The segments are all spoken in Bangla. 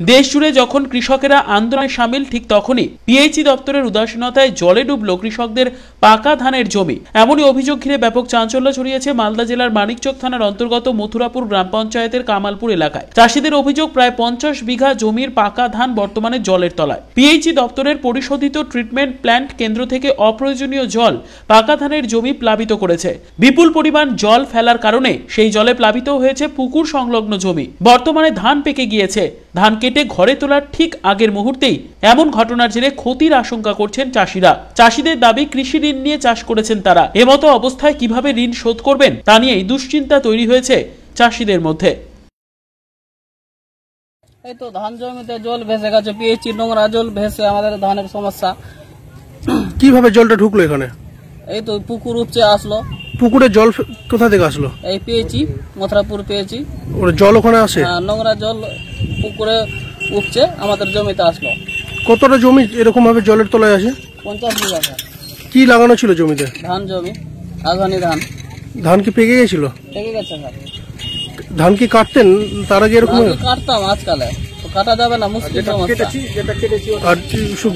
দেশ জুড়ে যখন কৃষকেরা আন্দোলনে সামিল, ঠিক তখনই পিএইচই দপ্তরের উদাসীনতায় জলে ডুবল কৃষকদের পাকা ধানের জমি। এমনই অভিযোগ ঘিরে ব্যাপক চাঞ্চল্য ছড়িয়েছে মালদা জেলার মানিকচক থানার অন্তর্গত মথুরাপুর গ্রাম পঞ্চায়েতের কামালপুর এলাকায়। চাষিদের অভিযোগ, প্রায় 50 বিঘা জমির পাকা ধান বর্তমানে জলের তলায়। পিএইচই দপ্তরের পরিশোধিত ট্রিটমেন্ট প্ল্যান্ট কেন্দ্র থেকে অপ্রয়োজনীয় জল পাকা ধানের জমি প্লাবিত করেছে। বিপুল পরিমাণ জল ফেলার কারণে সেই জলে প্লাবিত হয়েছে পুকুর সংলগ্ন জমি। বর্তমানে ধান পেকে গিয়েছে। ধান কেটে ঘরে তোলার ঠিক আগের মুহূর্তেই এমন ঘটনার জেরে ক্ষতির আশঙ্কা করছেন চাষিরা। চাষিদের দাবি, কৃষি ঋণ নিয়ে চাষ করেছেন তারা। এমতো অবস্থায় কিভাবে ঋণ শোধ করবেন তা নিয়েই দুশ্চিন্তা তৈরি হয়েছে চাষিদের মধ্যে। এই তো ধান জমিতে জল ভেসে গেছে, পিএইচই নোংরা জল ভেসে আমাদের ধানের সমস্যা। কিভাবে জলটা ঢুকলো এখানে? এই তো পুকুর উপচে আসলো। পুকুরে জল কোথা থেকে আসলো? এই পিএইচই মথুরাপুর পিএইচই জল ওখানে আসে? নোংরা জল পুকুরে উপচে আমাদের জমিতে আসলো। কতটা জমি এরকম ভাবে জলের তলায় আসে? 50 বিঘা। কি লাগানো ছিল জমিতে? ধান জমি, আগানি ধান। ধান কি পেকে গেছিল? পেকে গেছে স্যার। ধান কি কাটতেন তার আগে? এরকম কাটতাম, আজকালে তো কাটা যাবে না, মুশকিল সমস্যা। আর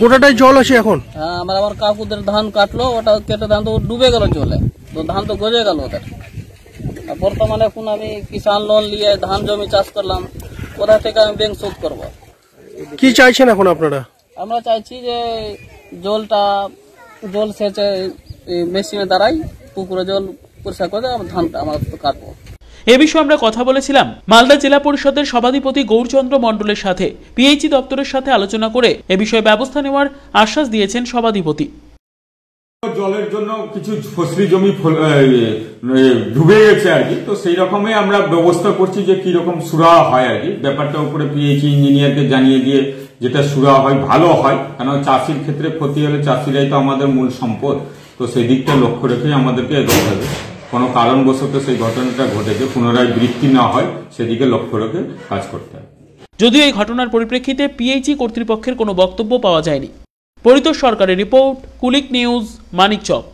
গোটাটাই জল আসে এখন? হ্যাঁ, আমার কাকুদের ধান কাটলো, ওটা কেটে ধান তো ডুবে গেল জলে, তো ধান তো গজে গেল ওদের। বর্তমানে এখন আমি কিষাণ লোন নিয়ে ধান জমি চাষ করলাম, কোথা থেকে আমি ব্যাংক শোধ করবো? কি চাইছেন এখন আপনারা? আমরা চাইছি যে জল সেচে মেশিনের দ্বারাই পুকুরে জল পরিষ্কার করে ধানটা আমরা কাটবো। এ বিষয়ে আমরা কথা বলেছিলাম মালদা জেলা পরিষদের সভাধিপতি গৌরচন্দ্র মণ্ডলের সাথে। পিএইচই দপ্তরের সাথে আলোচনা করে এ বিষয়ে ব্যবস্থা নেওয়ার আশ্বাস দিয়েছেন সভাধিপতি। জলের জন্য কিছু ফসলি জমি ডুবে গেছে আর কি, তো সেই রকমই আমরা ব্যবস্থা করছি যে কি রকম সুরাহা হয় আর কি। ব্যাপারটা উপরে পিএইচই ইঞ্জিনিয়ারকে জানিয়ে দিয়ে যেটা সুরাহা হয় ভালো হয়, কারণ চাষির ক্ষেত্রে ক্ষতি হলে চাষিরাই তো আমাদের মূল সম্পদ, তো সেই দিকটা লক্ষ্য রেখেই আমাদেরকে এগোতে হবে। কোনো কারণবশত সেই ঘটনাটা ঘটেছে, পুনরায় বৃষ্টি না হয় সেদিকে লক্ষ্য রেখে কাজ করতে হবে। যদিও এই ঘটনার পরিপ্রেক্ষিতে পিএইচই কর্তৃপক্ষের কোনো বক্তব্য পাওয়া যায়নি। পরিতোষ সরকারের রিপোর্ট, কুলিক নিউজ, মানিকচক।